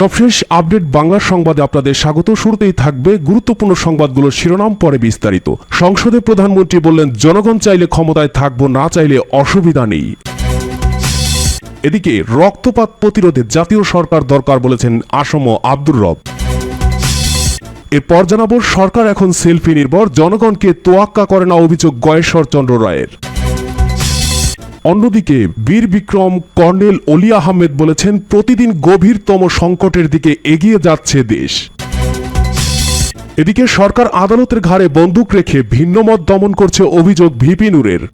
সবশেষ আপডেট বাংলা সংবাদে আপনাদের স্বাগত। শুরুতেই থাকবে গুরুত্বপূর্ণ সংবাদগুলোর শিরোনাম, পরে বিস্তারিত। সংসদে প্রধানমন্ত্রী বললেন, জনগণ চাইলে ক্ষমতায় থাকবো, না চাইলে অসুবিধা নেই। এদিকে রক্তপাত প্রতিরোধে জাতীয় সরকার দরকার বলেছেন আসম আব্দুর রব। এরপর জানাবো, সরকার এখন সেলফি নির্ভর, জনগণকে তোয়াক্কা করে না অভিযোগ গয়েশ্বর চন্দ্র রায়ের। অন্যদিকে বীর বিক্রম কর্নেল অলি আহমেদ বলেছেন, প্রতিদিন গভীরতম সংকটের দিকে এগিয়ে যাচ্ছে দেশ। এদিকে সরকার আদালতের ঘাড়ে বন্দুক রেখে ভিন্নমত দমন করছে অভিযোগ ভিপি নূরের।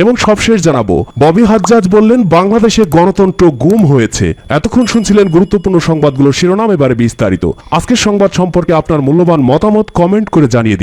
এবং সবশেষ জানাবো, ববি হাজ্জাজ বললেন, বাংলাদেশে গণতন্ত্র গুম হয়েছে। এতক্ষণ শুনছিলেন গুরুত্বপূর্ণ সংবাদগুলোর শিরোনাম, এবারে বিস্তারিত। আজকের সংবাদ সম্পর্কে আপনার মূল্যবান মতামত কমেন্ট করে জানিয়ে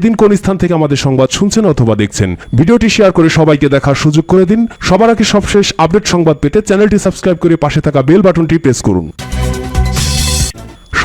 দিন কোন স্থান থেকে আমাদের সংবাদ শুনছেন অথবা দেখছেন। ভিডিওটি শেয়ার করে সবাইকে দেখার সুযোগ করে দিন। সবার আগে সবশেষ আপডেট সংবাদ পেতে চ্যানেলটি সাবস্ক্রাইব করে পাশে থাকা বেল বাটনটি প্রেস করুন।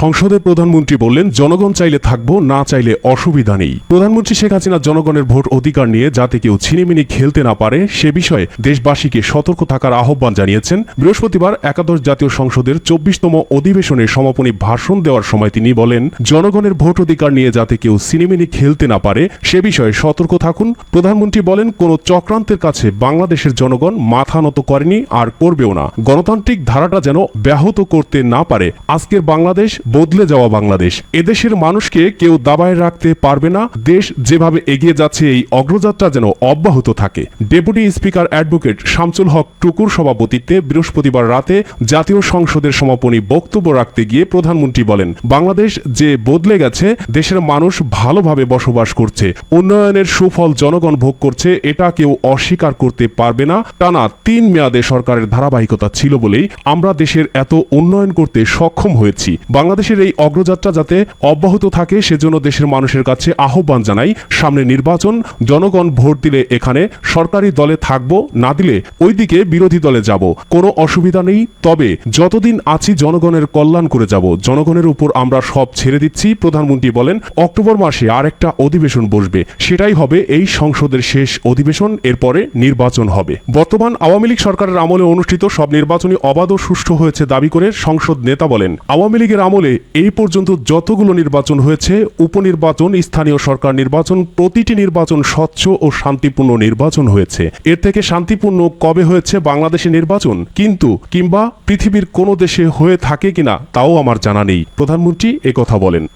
সংসদে প্রধানমন্ত্রী বললেন, জনগণ চাইলে থাকবো, না চাইলে অসুবিধা নেই। প্রধানমন্ত্রী শেখ হাসিনা জনগণের ভোট অধিকার নিয়ে যাতে কেউ ছিনিমিনি খেলতে না পারে সে বিষয়ে দেশবাসীকে সতর্ক থাকার আহ্বান জানিয়েছেন। বৃহস্পতিবার একাদশ জাতীয় সংসদের 24তম অধিবেশনের সমাপনী ভাষণ দেওয়ার সময় তিনি বলেন, জনগণের ভোট অধিকার নিয়ে যাতে কেউ ছিনিমিনি খেলতে না পারে সে বিষয়ে সতর্ক থাকুন। প্রধানমন্ত্রী বলেন, কোন চক্রান্তের কাছে বাংলাদেশের জনগণ মাথা নত করেনি আর করবেও না। গণতান্ত্রিক ধারাটা যেন ব্যাহত করতে না পারে আজকের বাংলাদেশ, বদলে যাওয়া বাংলাদেশ। এদেশের মানুষকে কেউ দাবায় রাখতে পারবে না। দেশ যেভাবে এগিয়ে যাচ্ছে এই অগ্রযাত্রা যেন অব্যাহত থাকে। ডেপুটি স্পিকার অ্যাডভোকেট শামসুল হক টুকুর সভাপতিত্বে বৃহস্পতিবার রাতে জাতীয় সংসদের সমাপনী বক্তব্য রাখতে গিয়ে প্রধানমন্ত্রী বলেন, বাংলাদেশ যে বদলে গেছে, দেশের মানুষ ভালোভাবে বসবাস করছে, উন্নয়নের সুফল জনগণ ভোগ করছে, এটা কেউ অস্বীকার করতে পারবে না। টানা 3 মেয়াদে সরকারের ধারাবাহিকতা ছিল বলেই আমরা দেশের এত উন্নয়ন করতে সক্ষম হয়েছি। বাংলাদেশের এই অগ্রযাত্রা যাতে অব্যাহত থাকে সেজন্য দেশের মানুষের কাছে আহ্বান জানাই, সামনে নির্বাচন, জনগণ ভোট দিলে এখানে সরকারি দলে থাকবো, না দিলে ওইদিকে বিরোধী দলে যাব, কোনো অসুবিধা নেই। তবে যতদিন আছি জনগণের কল্যাণ করে যাব, জনগণের উপর আমরা সব ছেড়ে দিচ্ছি। প্রধানমন্ত্রী বলেন, অক্টোবর মাসে আরেকটা অধিবেশন বসবে, সেটাই হবে এই সংসদের শেষ অধিবেশন, এরপরে নির্বাচন হবে। বর্তমান আওয়ামী লীগ সরকারের আমলে অনুষ্ঠিত সব নির্বাচনই অবাধ ও সুষ্ঠু হয়েছে দাবি করে সংসদ নেতা বলেন, আওয়ামী লীগের আমলে এই পর্যন্ত যতগুলো নির্বাচন হয়েছে, উপনির্বাচন, স্থানীয় সরকার নির্বাচন, প্রতিটি নির্বাচন স্বচ্ছ ও শান্তিপূর্ণ নির্বাচন হয়েছে। এর থেকে শান্তিপূর্ণ কবে হয়েছে বাংলাদেশে নির্বাচন কিন্তু কিংবা পৃথিবীর কোনো দেশে হয়ে থাকে কিনা তাও আমার জানা নেই। প্রধানমন্ত্রী একথা বলেন।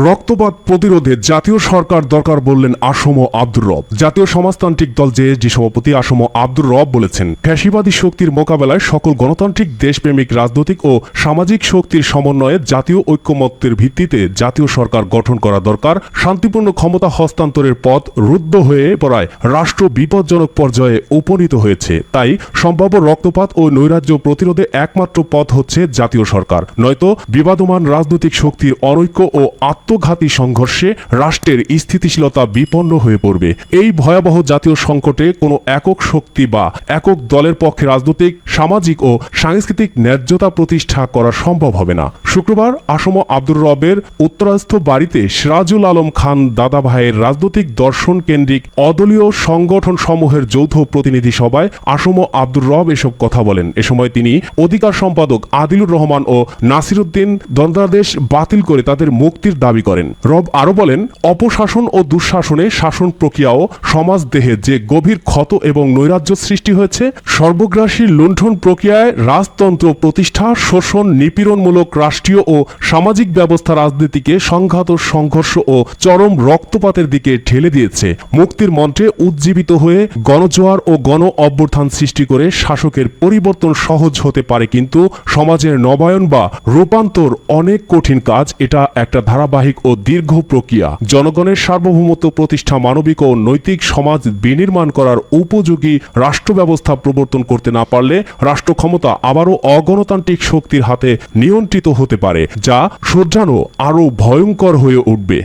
রক্তপাত প্রতিরোধে জাতীয় সরকার দরকার বললেন আসম আব্দুর রব। জাতীয় সমাজতান্ত্রিক দল জেএসডি সভাপতি আসম আব্দুর রব বলেছেন, ফ্যাসিবাদী শক্তির মোকাবেলায় সকল গণতান্ত্রিক দেশপ্রেমিক রাজনৈতিক ও সামাজিক শক্তির সমন্বয়ে জাতীয় ঐক্যমত্যের ভিত্তিতে জাতীয় সরকার গঠন করা দরকার। শান্তিপূর্ণ ক্ষমতা হস্তান্তরের পথ রুদ্ধ হয়ে পড়ায় রাষ্ট্র বিপজ্জনক পর্যায়ে উপনীত হয়েছে। তাই সম্ভাব্য রক্তপাত ও নৈরাজ্য প্রতিরোধে একমাত্র পথ হচ্ছে জাতীয় সরকার, নয়তো বিবাদমান রাজনৈতিক শক্তির অনৈক্য ও আত্মঘাতী সংঘর্ষে রাষ্ট্রের স্থিতিশীলতা বিপন্ন হয়ে পড়বে। এই ভয়াবহ জাতীয় সংকটে কোনো একক শক্তি বা একক দলের পক্ষে রাজনৈতিক, সামাজিক ও সাংস্কৃতিক ন্যায্যতা প্রতিষ্ঠা করা সম্ভব হবে না। শুক্রবার আসম আব্দুর রবের উত্তরাস্থ বাড়িতে সিরাজুল আলম খান দাদাভাইয়ের রাজনৈতিক দর্শন কেন্দ্রিক অদলীয় সংগঠন সমূহের যৌথ প্রতিনিধি সভায় আসম আব্দুর রব এসব কথা বলেন। এ সময় তিনি অধিকার সম্পাদক আদিলুর রহমান ও নাসিরউদ্দিন দণ্ডাদেশ বাতিল করে তাদের মুক্তির দাবি করেন। রব আরো বলেন, অপশাসন ও দুঃশাসনে শাসন প্রক্রিয়া ও সমাজ দেহে যে গভীর ক্ষত এবং নৈরাজ্য সৃষ্টি হয়েছে, সর্বগ্রাসী লুণ্ঠন প্রক্রিয়ায় রাজতন্ত্র প্রতিষ্ঠা, শোষণ, নিপীড়নমূলক রাষ্ট্রীয় ও সামাজিক ব্যবস্থা রাজনীতিকে সংঘাত, সংঘর্ষ ও চরম রক্তপাতের দিকে ঠেলে দিয়েছে। মুক্তির মন্ত্রে উজ্জীবিত হয়ে গণজোয়ার ও গণ অভ্যুত্থান সৃষ্টি করে শাসকের পরিবর্তন সহজ হতে পারে, কিন্তু সমাজের নবায়ন বা রূপান্তর অনেক কঠিন কাজ। এটা একটা ধারাবাহিক ও দীর্ঘ প্রক্রিয়া। জনগণের সার্বভৌমত্ব প্রতিষ্ঠা, মানবিক ও নৈতিক সমাজ বিনির্মাণ করার উপযোগী রাষ্ট্র ব্যবস্থা প্রবর্তন করতে না পারলে রাষ্ট্র ক্ষমতা আবারও অগণতান্ত্রিক শক্তির হাতে নিয়ন্ত্রিত হতে পারে, যা শোধরানো আরও ভয়ঙ্কর হয়ে উঠবে।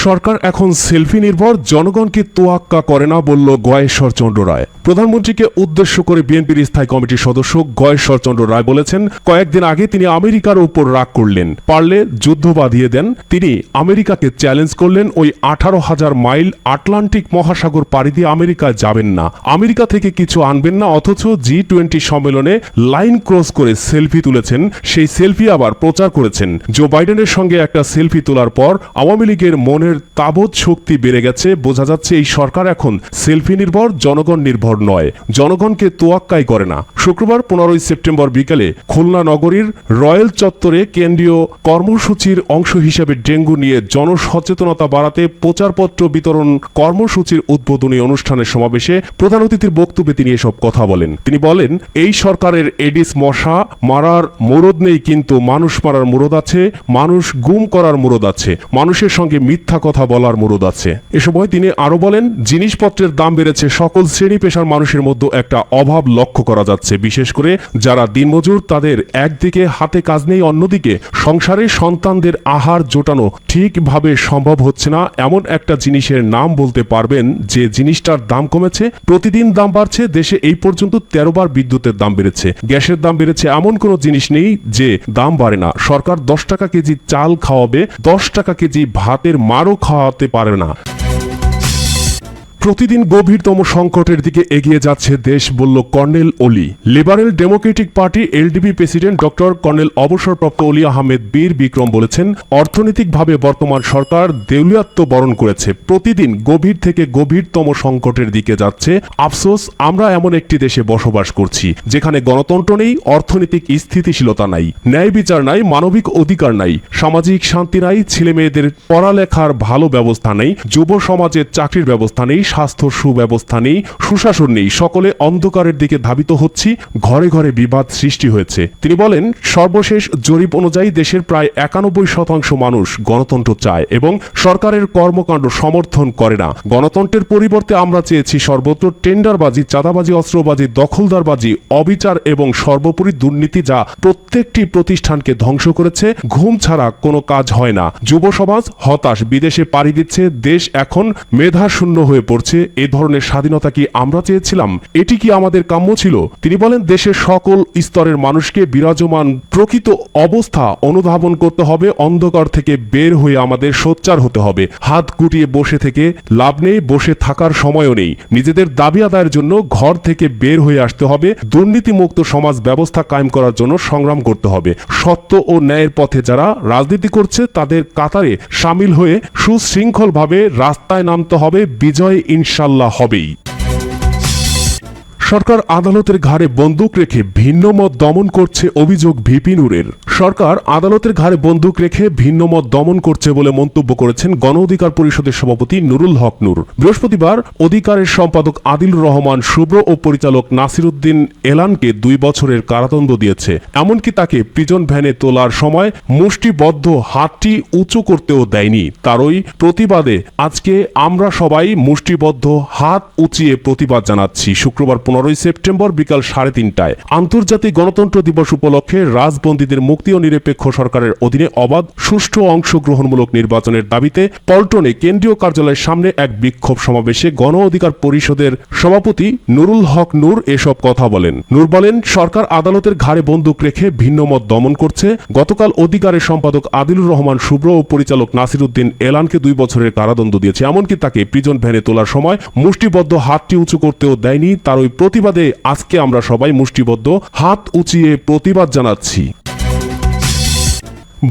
সরকার এখন সেলফি নির্ভর, জনগণকে তোয়াক্কা করে না বলল গয়েশ্বর চন্দ্র রায়। প্রধানমন্ত্রীকে উদ্দেশ্য করে বিএনপির স্থায়ী কমিটির সদস্য গয়েশ্বরচন্দ্র রায় বলেছেন, কয়েকদিন আগে তিনি আমেরিকার উপর রাগ করলেন, পারলে যুদ্ধ বাঁধিয়ে দেন। তিনি আমেরিকাকে চ্যালেঞ্জ করলেন ওই 18,000 মাইল আটলান্টিক মহাসাগর পাড়ি দিয়ে আমেরিকায় যাবেন না, আমেরিকা থেকে কিছু আনবেন না। অথচ G20 সম্মেলনে লাইন ক্রস করে সেলফি তুলেছেন, সেই সেলফি আবার প্রচার করেছেন। জো বাইডেনের সঙ্গে একটা সেলফি তোলার পর আওয়ামী লীগের মনের তাবৎ শক্তি বেড়ে গেছে। বোঝা যাচ্ছে এই সরকার এখন সেলফি নির্ভর, জনগণ নির্ভর নয়, জনগণকে তোয়াক্কাই করে না। শুক্রবার 15 সেপ্টেম্বর বিকেলে খুলনা নগরীর রয়্যাল চত্বরে কেন্দ্রীয় কর্মসূচির অংশ হিসেবে ডেঙ্গু নিয়ে জনসচেতনতা বাড়াতে প্রচারপত্র বিতরণ কর্মসূচির উদ্বোধনী অনুষ্ঠানের সমাবেশে প্রধান অতিথির বক্তব্যে তিনি এসব কথা বলেন। তিনি বলেন, এই সরকারের এডিস মশা মারার মুরদ নেই, কিন্তু মানুষ মারার মুরদ আছে, মানুষ গুম করার মুরদ আছে, মানুষের সঙ্গে মিথ্যা কথা বলার মুরদ আছে। এ সময় তিনি আরো বলেন, জিনিসপত্রের দাম বেড়েছে, সকল শ্রেণী পেশার মানুষের মধ্যে একটা অভাব লক্ষ্য করা যাচ্ছে, বিশেষ করে যারা দিনমজুর তাদের একদিকে হাতে কাজ নেই, অন্যদিকে সংসারে সন্তানদের আহার জোটানো ঠিকভাবে সম্ভব হচ্ছে না। এমন একটা জিনিসের নাম বলতে পারবেন যে জিনিসটার দাম কমেছে? প্রতিদিন দাম বাড়ছে। দেশে এই পর্যন্ত 13 বার বিদ্যুতের দাম বেড়েছে, গ্যাসের দাম বেড়েছে, এমন কোনো জিনিস নেই যে দাম বাড়ে না। সরকার 10 টাকা কেজি চাল খাওয়াবে, 10 টাকা কেজি ভাতের মারও খাওয়াতে পারে না। প্রতিদিন গভীরতম সংকটের দিকে এগিয়ে যাচ্ছে দেশ, বলল কর্নেল অলি। Liberal Democratic party LDP president doctor colonel অবসরপ্রাপ্ত অলি আহমেদ বীর বিক্রম বলেছেন, অর্থনৈতিকভাবে বর্তমান সরকার দেউলিয়াত্ব বরণ করেছে, প্রতিদিন গভীর থেকে গভীরতম সংকটের দিকে যাচ্ছে। আফসোস, আমরা এমন একটি দেশে বসবাস করছি যেখানে গণতন্ত্র নেই, অর্থনৈতিক স্থিতিশীলতা নাই, ন্যায় বিচার নাই, মানবিক অধিকার নাই, সামাজিক শান্তি নাই, ছেলে মেয়েদের পড়ালেখার ভালো ব্যবস্থা নেই, যুব সমাজের চাকরির ব্যবস্থা নেই, স্বাস্থ্য সুব্যবস্থা নেই, সুশাসন নেই, সকলে অন্ধকারের দিকে ধাবিত হচ্ছি, ঘরে ঘরে বিবাদ সৃষ্টি হয়েছে। তিনি বলেন, সর্বশেষ জরিপ অনুযায়ী দেশের প্রায় 91% মানুষ গণতন্ত্র চায় এবং সরকারের কর্মকাণ্ড সমর্থন করে না। গণতন্ত্রের পরিবর্তে আমরা চেয়েছি সর্বত্র টেন্ডারবাজি, চাঁদাবাজি, অস্ত্রবাজি, দখলদারবাজি, অবিচার এবং সর্বোপরি দুর্নীতি, যা প্রত্যেকটি প্রতিষ্ঠানকে ধ্বংস করেছে। ঘুম ছাড়া কোনো কাজ হয় না, যুব সমাজ হতাশ, বিদেশে পাড়ি দিচ্ছে, দেশ এখন মেধাশূন্য হয়ে পড়ছে। এ ধরনের স্বাধীনতা কি আমরা চেয়েছিলাম? এটি কি আমাদের কাম্য ছিল? তিনি বলেন, দেশের সকল স্তরের মানুষকে বিরাজমান প্রকৃত অবস্থা অনুধাবন করতে হবে, অন্ধকার থেকে বের হয়ে আমাদের সোচ্চার হতে হবে। হাত গুটিয়ে বসে থেকে লাভ নেই, বসে থাকার সময়ও নেই। নিজেদের দাবি আদায়ের জন্য ঘর থেকে বের হয়ে আসতে হবে, দুর্নীতিমুক্ত সমাজ ব্যবস্থা কায়েম করার জন্য সংগ্রাম করতে হবে। সত্য ও ন্যায়ের পথে যারা রাজনীতি করছে তাদের কাতারে সামিল হয়ে সুশৃঙ্খলভাবে রাস্তায় নামতে হবে, বিজয় ইনশাল্লাহ হবেই। সরকার আদালতের ঘাড়ে বন্দুক রেখে ভিন্নমত দমন করছে, অভিযোগ ভিপি নূরের। সরকার আদালতের ঘাড়ে বন্দুক রেখে ভিন্নমত দমন করছে বলে মন্তব্য করেছেন গণ অধিকার পরিষদের সভাপতি নুরুল হক নূর। বৃহস্পতিবার অধিকারের সম্পাদক আদিলুর রহমান শুভ্র ও পরিচালক নাসিরউদ্দিন এলানকে 2 বছরের কারাদণ্ড দিয়েছে। এমনকি তাকে প্রিজন ভ্যানে তোলার সময় মুষ্টিবদ্ধ হাতটি উঁচু করতেও দেয়নি। তারই প্রতিবাদে আজকে আমরা সবাই মুষ্টিবদ্ধ হাত উঁচিয়ে প্রতিবাদ জানাচ্ছি। শুক্রবার 15 সেপ্টেম্বর বিকাল 3:30টায় আন্তর্জাতিক গণতন্ত্র দিবস উপলক্ষে রাজবন্দীদের মুক্তি ও নিরপেক্ষ সরকারের অধীনে অবাধ, সুষ্ঠু, অংশগ্রহণমূলক নির্বাচনের দাবিতে পল্টনে কেন্দ্রীয় কার্যালয়ের সামনে এক বিক্ষোভ সমাবেশে গণ অধিকার পরিষদের সভাপতি নুরুল হক নূর এসব কথা বলেন। নূর বলেন, সরকার আদালতের ঘাড়ে বন্দুক রেখে ভিন্নমত দমন করছে। গতকাল অধিকারের সম্পাদক আদিলুর রহমান শুভ্র ও পরিচালক নাসিরউদ্দিন এলানকে 2 বছরের কারাদণ্ড দিয়েছে। এমনকি তাকে প্রিজন ভ্যানে তোলার সময় মুষ্টিবদ্ধ হাতটি উঁচু করতেও দেয়নি। তার ওই প্রতিবাদে আজকে আমরা সবাই মুষ্টিবদ্ধ হাত উঁচিয়ে প্রতিবাদ জানাচ্ছি।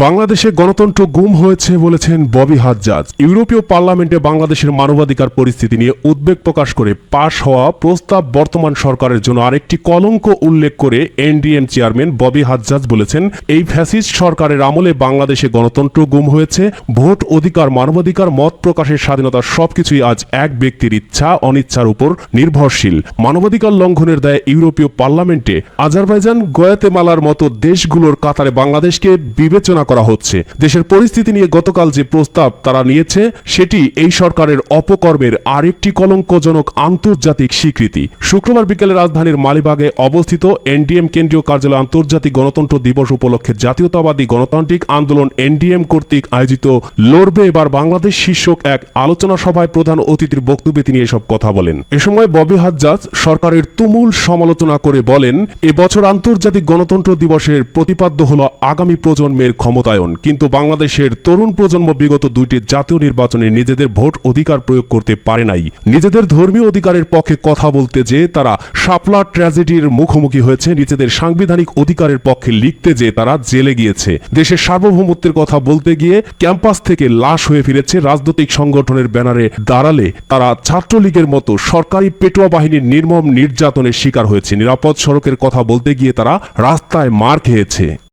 বাংলাদেশে গণতন্ত্র গুম হয়েছে বলেছেন ববি হাজ্জাজ। ইউরোপীয় পার্লামেন্টে বাংলাদেশের মানবাধিকার পরিস্থিতি নিয়ে উদ্বেগ প্রকাশ করে পাশ হওয়া প্রস্তাব বর্তমান সরকারের জন্য আরেকটি কলঙ্ক উল্লেখ করে এনডিএম চেয়ারম্যান ববি হাজ্জাজ বলেছেন, এই ফ্যাসিস্ট সরকারের আমলে বাংলাদেশে গণতন্ত্র গুম হয়েছে। ভোট অধিকার, মানবাধিকার, মত প্রকাশের স্বাধীনতা সবকিছুই আজ এক ব্যক্তির ইচ্ছা অনিচ্ছার উপর নির্ভরশীল। মানবাধিকার লঙ্ঘনের দায়ে ইউরোপীয় পার্লামেন্টে আজারবাইজান, গুয়াতেমালার মতো দেশগুলোর কাতারে বাংলাদেশকে বিবেচনা করা হচ্ছে। দেশের পরিস্থিতি নিয়ে গতকাল যে প্রস্তাব তারা নিয়েছে সেটি এই সরকারের অপকর্মের আরেকটি কলঙ্কজনক আন্তর্জাতিক স্বীকৃতি। শুক্রবার বিকেলে রাজধানীর মালিবাগে অবস্থিত এনডিএম কেন্দ্রীয় কার্যালয়ে আন্তর্জাতিক গণতন্ত্র দিবস উপলক্ষে জাতীয়তাবাদী গণতান্ত্রিক আন্দোলন এনডিএম কর্তৃক আয়োজিত লড়বে এবার বাংলাদেশ শীর্ষক এক আলোচনা সভায় প্রধান অতিথির বক্তব্যে তিনি এসব কথা বলেন। এ সময় ববি হাজ্জাজ সরকারের তুমুল সমালোচনা করে বলেন, এবছর আন্তর্জাতিক গণতন্ত্র দিবসের প্রতিপাদ্য হল আগামী প্রজন্মের ক্ষমতায়ন, কিন্তু বাংলাদেশের তরুণ প্রজন্ম বিগত দুইটি জাতীয় নির্বাচনে নিজেদের ভোট অধিকার প্রয়োগ করতে পারে নাই। নিজেদের ধর্মীয় অধিকারের পক্ষে কথা বলতে যে তারা শাপলা ট্র্যাজেডির মুখোমুখি হয়েছে, নিজেদের সাংবিধানিক অধিকারের পক্ষে লিখতে যে তারা জেলে গিয়েছে, দেশের সার্বভৌমত্বের কথা বলতে গিয়ে ক্যাম্পাস থেকে লাশ হয়ে ফিরেছে, রাজনৈতিক সংগঠনের ব্যানারে দাঁড়ালে তারা ছাত্রলীগের মতো সরকারি পেটোয়া বাহিনীর নির্মম নির্যাতনের শিকার হয়েছে, নিরাপদ সড়কের কথা বলতে গিয়ে তারা রাস্তায় মার খেয়েছে।